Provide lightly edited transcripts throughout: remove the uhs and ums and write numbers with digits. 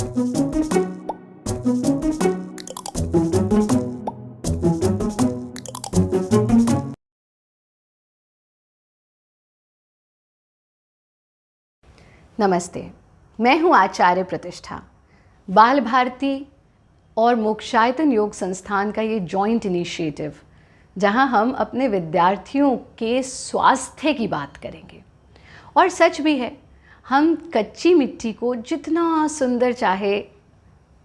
नमस्ते, मैं हूँ आचार्य प्रतिष्ठा। बाल भारती और मोक्षायतन योग संस्थान का ये जॉइंट इनिशिएटिव, जहाँ हम अपने विद्यार्थियों के स्वास्थ्य की बात करेंगे। और सच भी है, हम कच्ची मिट्टी को जितना सुंदर चाहे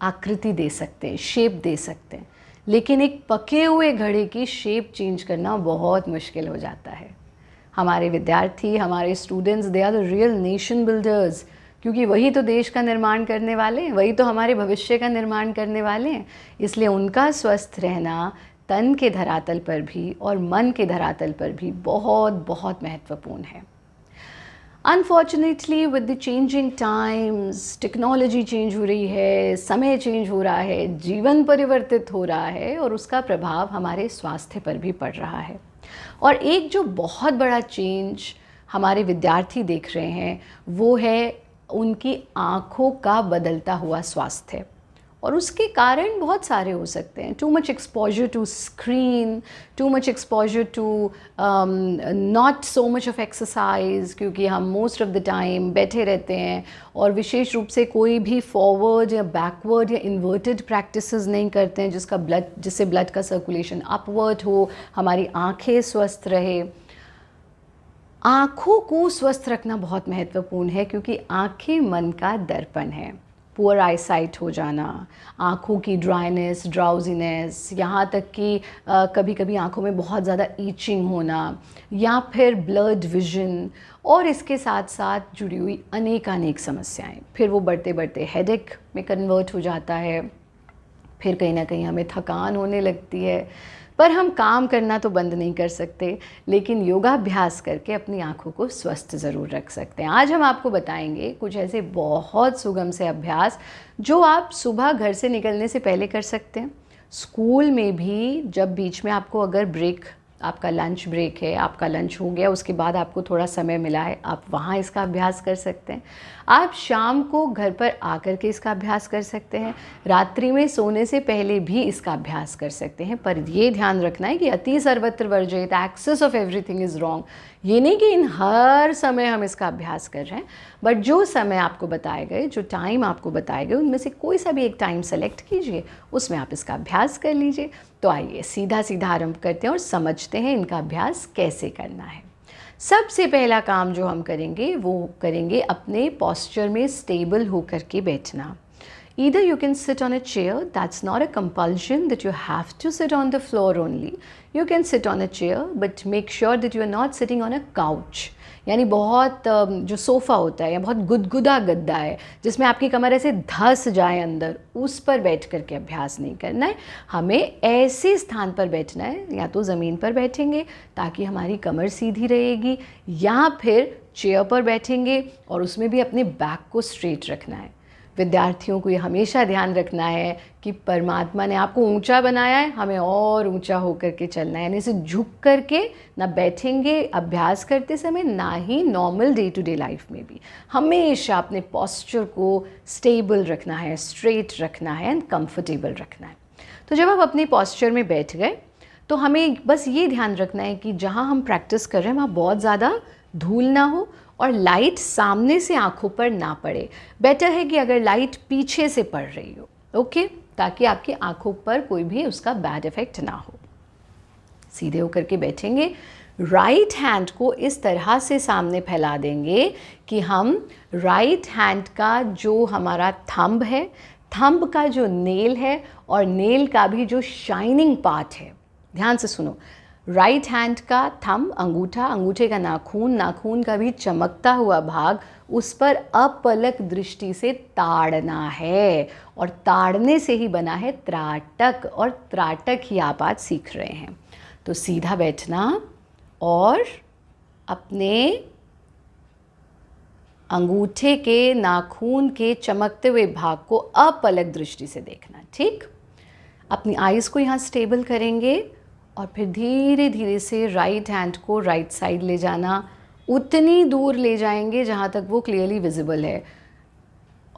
आकृति दे सकते हैं, शेप दे सकते हैं, लेकिन एक पके हुए घड़े की शेप चेंज करना बहुत मुश्किल हो जाता है। हमारे विद्यार्थी, हमारे students, they are the real nation builders, क्योंकि वही तो देश का निर्माण करने वाले हैं, वही तो हमारे भविष्य का निर्माण करने वाले हैं। इसलिए उनका स्वस्थ रहना तन के धरातल पर भी और मन के धरातल पर भी बहुत बहुत महत्वपूर्ण है। Unfortunately with the changing times, technology change हो रही है, समय चेंज हो रहा है, जीवन परिवर्तित हो रहा है और उसका प्रभाव हमारे स्वास्थ्य पर भी पड़ रहा है। और एक जो बहुत बड़ा चेंज हमारे विद्यार्थी देख रहे हैं वो है उनकी आँखों का बदलता हुआ स्वास्थ्य। और उसके कारण बहुत सारे हो सकते हैं। Too much exposure to screen, too much exposure to not so much of exercise, क्योंकि हम मोस्ट ऑफ द टाइम बैठे रहते हैं और विशेष रूप से कोई भी फॉरवर्ड या बैकवर्ड या इन्वर्टेड प्रैक्टिसेस नहीं करते हैं जिससे ब्लड का सर्कुलेशन अपवर्ड हो, हमारी आँखें स्वस्थ रहे। आँखों को स्वस्थ रखना बहुत महत्वपूर्ण है, क्योंकि आँखें मन का दर्पण है। पुअर आईसाइट हो जाना, आँखों की ड्राइनेस, ड्राउजीनेस, यहाँ तक कि कभी कभी आँखों में बहुत ज़्यादा ईचिंग होना या फिर ब्लर्ड विजन, और इसके साथ साथ जुड़ी हुई अनेक समस्याएं। फिर वो बढ़ते बढ़ते हेडेक में कन्वर्ट हो जाता है, फिर कहीं ना कहीं हमें थकान होने लगती है। पर हम काम करना तो बंद नहीं कर सकते, लेकिन योगाभ्यास करके अपनी आँखों को स्वस्थ ज़रूर रख सकते हैं। आज हम आपको बताएंगे कुछ ऐसे बहुत सुगम से अभ्यास जो आप सुबह घर से निकलने से पहले कर सकते हैं। स्कूल में भी जब बीच में आपको अगर ब्रेक, आपका लंच ब्रेक है, आपका लंच हो गया, उसके बाद आपको थोड़ा समय मिला है, आप वहाँ इसका अभ्यास कर सकते हैं। आप शाम को घर पर आकर के इसका अभ्यास कर सकते हैं। रात्रि में सोने से पहले भी इसका अभ्यास कर सकते हैं। पर ये ध्यान रखना है कि अति सर्वत्र वर्जित, excess of everything is wrong. ये नहीं कि इन हर समय हम इसका अभ्यास कर रहे हैं, बट जो समय आपको बताए गए, जो टाइम आपको बताए गए, उनमें से कोई सा भी एक टाइम सेलेक्ट कीजिए, उसमें आप इसका अभ्यास कर लीजिए। तो आइए सीधा आरंभ करते हैं और समझते हैं इनका अभ्यास कैसे करना है। सबसे पहला काम जो हम करेंगे वो करेंगे अपने पोस्चर में स्टेबल होकर के बैठना। Either you can sit on a chair, that's not a compulsion that you have to sit on the floor only. You can sit on a chair, but make sure that you are not sitting on a couch. यानी बहुत जो sofa होता है या बहुत गुदगुदा गद्दा है जिसमें आपकी कमर ऐसे धंस जाए अंदर, उस पर बैठ कर के अभ्यास नहीं करना है। हमें ऐसे स्थान पर बैठना है, या तो ज़मीन पर बैठेंगे ताकि हमारी कमर सीधी रहेगी, या फिर चेयर पर बैठेंगे और उसमें भी अपने बैक को स्ट्रेट रखना है। विद्यार्थियों को ये हमेशा ध्यान रखना है कि परमात्मा ने आपको ऊंचा बनाया है, हमें और ऊंचा होकर के चलना है। यानी इसे झुक करके ना बैठेंगे अभ्यास करते समय, ना ही normal day to day life में भी। हमेशा अपने पोस्चर को स्टेबल रखना है, स्ट्रेट रखना है एंड कंफर्टेबल रखना है। तो जब आप अपने पोस्चर में बैठ गए तो हमें बस ये ध्यान रखना है कि जहाँ हम प्रैक्टिस कर रहे हैं वहाँ बहुत ज़्यादा धूल ना हो और लाइट सामने से आँखों पर ना पड़े। बेटर है कि अगर लाइट पीछे से पड़ रही हो, ओके, ताकि आपकी आँखों पर कोई भी उसका बैड इफ़ेक्ट ना हो। सीधे होकर के बैठेंगे, राइट हैंड को इस तरह से सामने फैला देंगे कि हम राइट हैंड का जो हमारा थंब है, थंब का जो नेल है और नेल का भी जो शाइनिंग पार्ट है, ध्यान से सुनो, राइट हैंड का थंब, अंगूठा, अंगूठे का नाखून, नाखून का भी चमकता हुआ भाग, उस पर अपलक दृष्टि से ताड़ना है। और ताड़ने से ही बना है त्राटक, और त्राटक ही आप आज सीख रहे हैं। तो सीधा बैठना और अपने अंगूठे के नाखून के चमकते हुए भाग को अपलक दृष्टि से देखना। ठीक, अपनी आईज़ को यहाँ स्टेबल करेंगे और फिर धीरे धीरे से राइट हैंड को राइट साइड ले जाना, उतनी दूर ले जाएंगे जहाँ तक वो क्लियरली विजिबल है।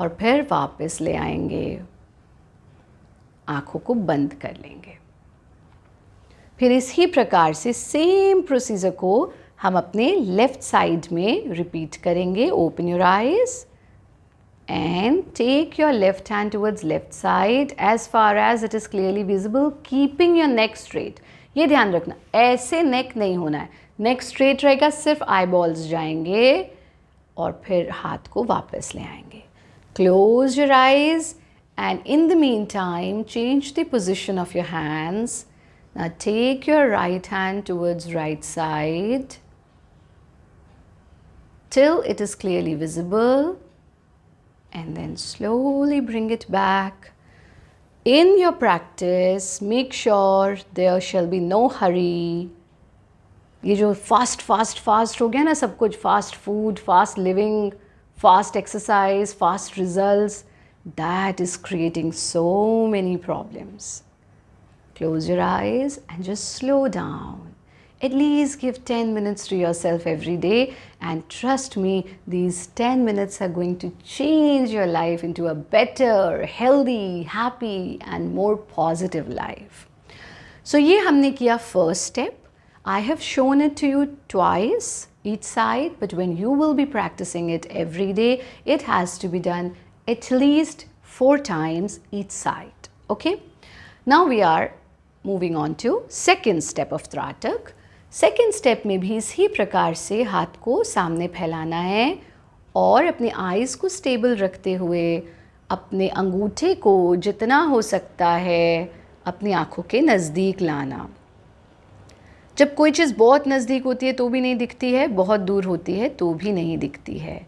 और फिर वापस ले आएंगे, आँखों को बंद कर लेंगे। फिर इसी प्रकार से सेम प्रोसीजर को हम अपने लेफ़्ट साइड में रिपीट करेंगे। Open your eyes and take your left hand towards left side as far as it is clearly visible, keeping your neck straight. ये ध्यान रखना, ऐसे नेक नहीं होना है, नेक स्ट्रेट रहेगा, सिर्फ आई बॉल्स जाएंगे और फिर हाथ को वापस ले आएंगे। Close your eyes and in the meantime change the position of your hands. Now take your right hand towards right side till it is clearly visible. And then slowly bring it back. In your practice, make sure there shall be no hurry. ये जो fast हो गया ना सब कुछ, fast food, fast living, fast exercise, fast results, that is creating so many problems. Close your eyes and just slow down. At least give 10 minutes to yourself every day, and trust me, these 10 minutes are going to change your life into a better, healthy, happy and more positive life. So ये हमने किया first step. I have shown it to you twice each side, but when you will be practicing it every day, it has to be done at least 4 times each side. Okay? Now we are moving on to second step of Tratak. Second step में भी इसी प्रकार से हाथ को सामने फैलाना है और अपने आइज़ को स्टेबल रखते हुए अपने अंगूठे को जितना हो सकता है अपनी आँखों के नज़दीक लाना। जब कोई चीज़ बहुत नज़दीक होती है तो भी नहीं दिखती है, बहुत दूर होती है तो भी नहीं दिखती है।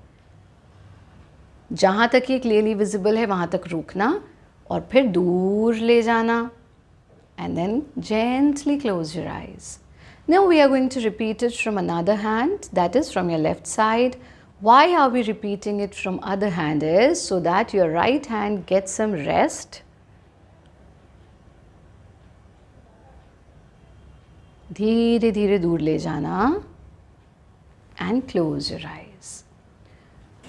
जहाँ तक ये क्लियरली विजिबल है वहाँ तक रुकना और फिर दूर ले जाना and then gently close your eyes. Now we are going to repeat it from another hand, that is from your left side. Why are we repeating it from other hand is so that your right hand gets some rest. धीरे धीरे दूर ले जाना and close your eyes.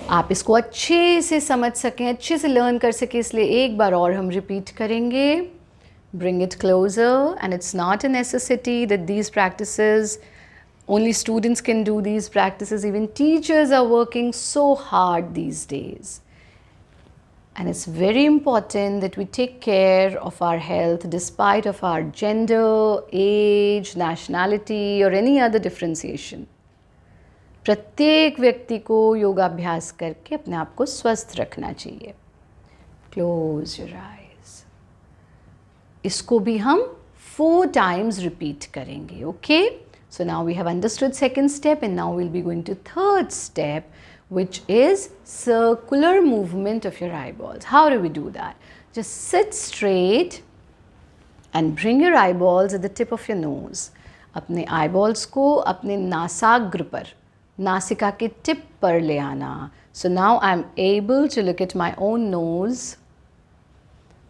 आप इसको अच्छे से समझ सकें, अच्छे से लर्न कर सकें, इसलिए एक बार और हम रिपीट करेंगे। Bring it closer, and it's not a necessity that these practices, only students can do these practices. Even teachers are working so hard these days. And it's very important that we take care of our health despite of our gender, age, nationality or any other differentiation. प्रत्येक व्यक्ति को योगाभ्यास करके अपने आप को स्वस्थ रखना चाहिए। Close your eyes. इसको भी हम 4 times repeat करेंगे, okay? So now we have understood second step and now we'll be going to third step, which is circular movement of your eyeballs. How do we do that? Just sit straight and bring your eyeballs at the tip of your nose. अपने eyeballs को अपने नासाग्र पर, नासिका के tip पर ले आना. So now I'm able to look at my own nose.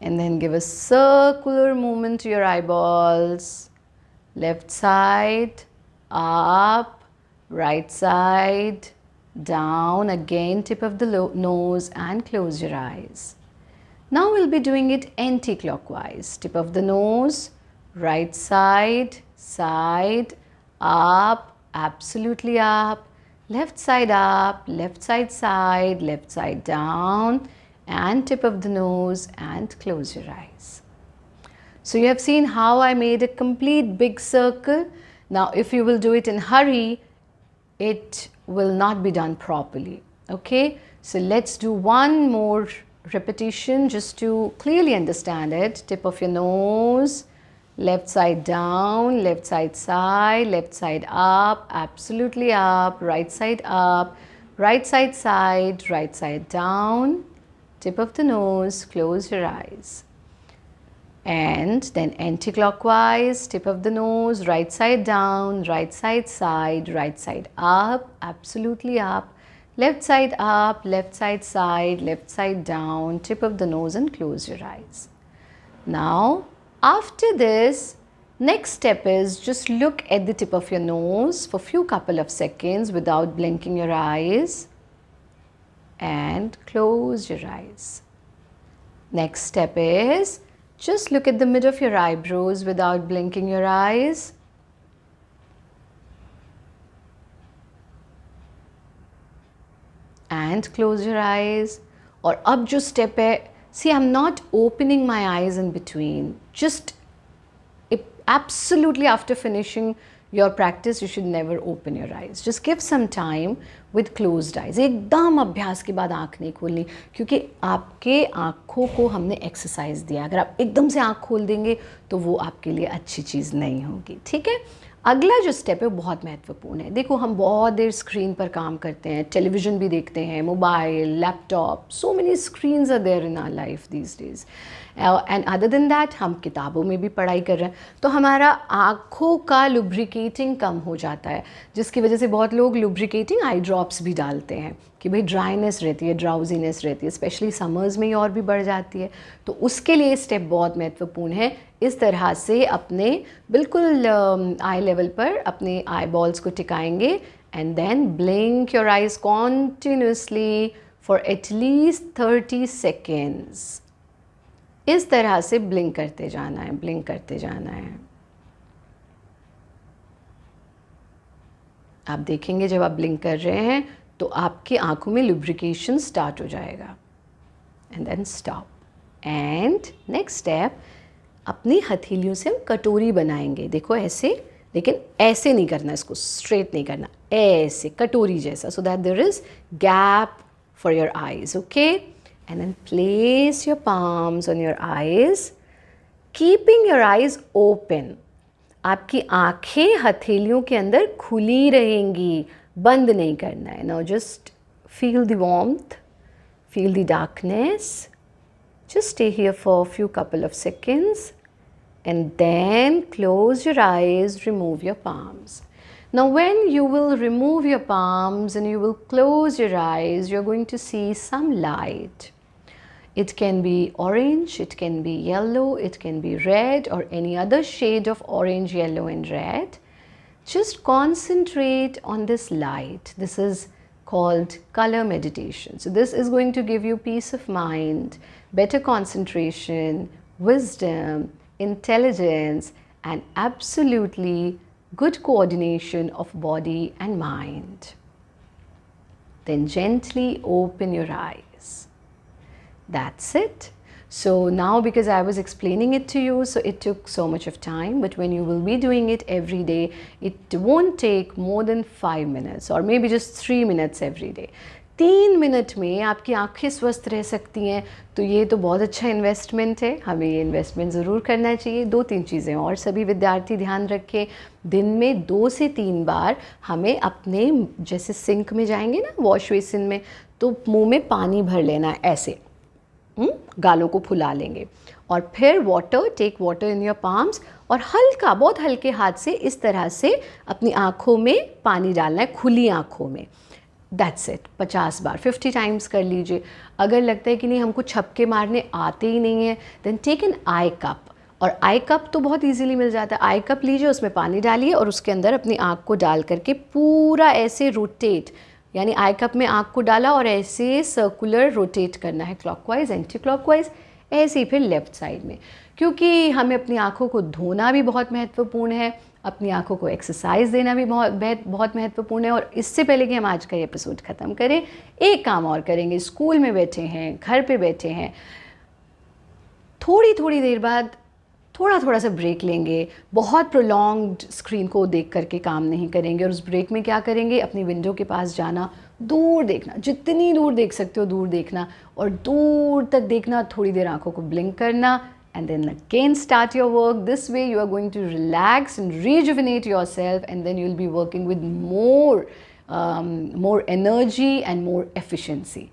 And then give a circular movement to your eyeballs. Left side, up, right side, down, again tip of the nose and close your eyes. Now we'll be doing it anti-clockwise. Tip of the nose, right side, side, up, absolutely up, left side up, left side down, and tip of the nose and close your eyes. So you have seen how I made a complete big circle. Now if you will do it in hurry, it will not be done properly. Okay, so let's do one more repetition just to clearly understand it. Tip of your nose, left side down, left side, left side up, absolutely up, right side, right side down, tip of the nose, close your eyes. And then anti-clockwise, tip of the nose, right side down, right side up, absolutely up, left side up, left side down, tip of the nose and close your eyes. Now, after this, next step is just look at the tip of your nose for couple of seconds without blinking your eyes. and close your eyes. Next step is just look at the mid of your eyebrows without blinking your eyes. And close your eyes. और अब जो step है, see, I'm not opening my eyes in between. Just absolutely after finishing your practice, you should never open your eyes. Just give some time with closed eyes. एकदम अभ्यास के बाद आँख नहीं खोलनी, क्योंकि आपके आँखों को हमने एक्सरसाइज दिया. अगर आप एकदम से आँख खोल देंगे तो वो आपके लिए अच्छी चीज़ नहीं होगी. ठीक है. अगला जो स्टेप है वो बहुत महत्वपूर्ण है. देखो, हम बहुत देर स्क्रीन पर काम करते हैं, टेलीविज़न भी देखते हैं, mobile, laptop, so many screens are there in our life these days. And other than that हम किताबों में भी पढ़ाई कर रहे हैं, तो हमारा आँखों का लुब्रिकेटिंग कम हो जाता है, जिसकी वजह से बहुत लोग लुब्रिकेटिंग आई ड्रॉप्स भी डालते हैं कि भाई ड्राइनेस रहती है, ड्राउजीनेस रहती है, स्पेशली समर्स में ये और भी बढ़ जाती है. तो उसके लिए स्टेप बहुत महत्वपूर्ण है. इस तरह से अपने बिल्कुल आई लेवल पर अपने आई बॉल्स को टिकाएंगे and then blink your eyes continuously for at least 30 seconds. इस तरह से ब्लिंक करते जाना है, ब्लिंक करते जाना है. आप देखेंगे जब आप ब्लिंक कर रहे हैं तो आपकी आंखों में लुब्रिकेशन स्टार्ट हो जाएगा. And then stop. And next step, अपनी हथेलियों से हम कटोरी बनाएंगे. देखो ऐसे, लेकिन ऐसे नहीं करना, इसको स्ट्रेट नहीं करना, ऐसे कटोरी जैसा, so that there is gap for your eyes. Okay. And then place your palms on your eyes, keeping your eyes open. आपकी आंखें हथेलियों के अंदर खुली रहेंगी, बंद नहीं करना है. Now just feel the warmth, feel the darkness. Just stay here for a few couple of seconds and then close your eyes, remove your palms. Now when you will remove your palms and you will close your eyes, you're going to see some light. It can be orange, it can be yellow, it can be red or any other shade of orange, yellow and red. Just concentrate on this light. This is called color meditation. So this is going to give you peace of mind, better concentration, wisdom, intelligence, and absolutely good coordination of body and mind. Then gently open your eyes. That's it. So now, because I was explaining it to you, so it took so much of time, but when you will be doing it every day, it won't take more than 5 minutes or maybe just 3 minutes every day. 3 minute में आपकी आंखें स्वस्थ रह सकती हैं, तो ये तो बहुत अच्छा इन्वेस्टमेंट है. हमें ये इन्वेस्टमेंट ज़रूर करना चाहिए. 2-3 चीज़ें और सभी विद्यार्थी ध्यान रखें. दिन में 2 से 3 बार हमें अपने, जैसे सिंक में जाएंगे ना, वॉश बेसिन में, तो मुंह में पानी भर लेना है ऐसे, गालों को फुला लेंगे और फिर water, take water in your palms और हल्का, बहुत हल्के हाथ से इस तरह से अपनी आँखों में पानी डालना है, खुली आँखों में. That's it. 50 बार, 50 टाइम्स कर लीजिए. अगर लगता है कि नहीं हमको छपके मारने आते ही नहीं है, then take an I cup. और आई कप तो बहुत इजीली मिल जाता है. आई कप लीजिए, उसमें पानी डालिए और उसके अंदर अपनी आँख को डाल करके पूरा ऐसे रोटेट, यानी आई कप में आँख को डाला और ऐसे सर्कुलर रोटेट करना है, क्लॉकवाइज, एंटी क्लॉकवाइज, ऐसे ही फिर लेफ़्ट साइड में. क्योंकि हमें अपनी आँखों को धोना भी बहुत महत्वपूर्ण है, अपनी आँखों को एक्सरसाइज देना भी बहुत महत्वपूर्ण है. और इससे पहले कि हम आज का ये एपिसोड ख़त्म करें, एक काम और करेंगे. स्कूल में बैठे हैं, घर पे बैठे हैं, थोड़ी देर बाद थोड़ा सा ब्रेक लेंगे. बहुत प्रोलॉन्ग्ड स्क्रीन को देख करके काम नहीं करेंगे. और उस ब्रेक में क्या करेंगे, अपनी विंडो के पास जाना, दूर देखना, जितनी दूर देख सकते हो दूर देखना, और दूर तक देखना, थोड़ी देर आंखों को ब्लिंक करना, and then again start your work. This way you are going to relax and rejuvenate yourself, and then you'll be working with more energy and more efficiency.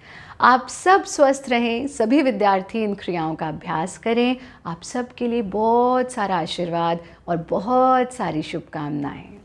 आप सब स्वस्थ रहें. सभी विद्यार्थी इन क्रियाओं का अभ्यास करें. आप सब के लिए बहुत सारा आशीर्वाद और बहुत सारी शुभकामनाएं.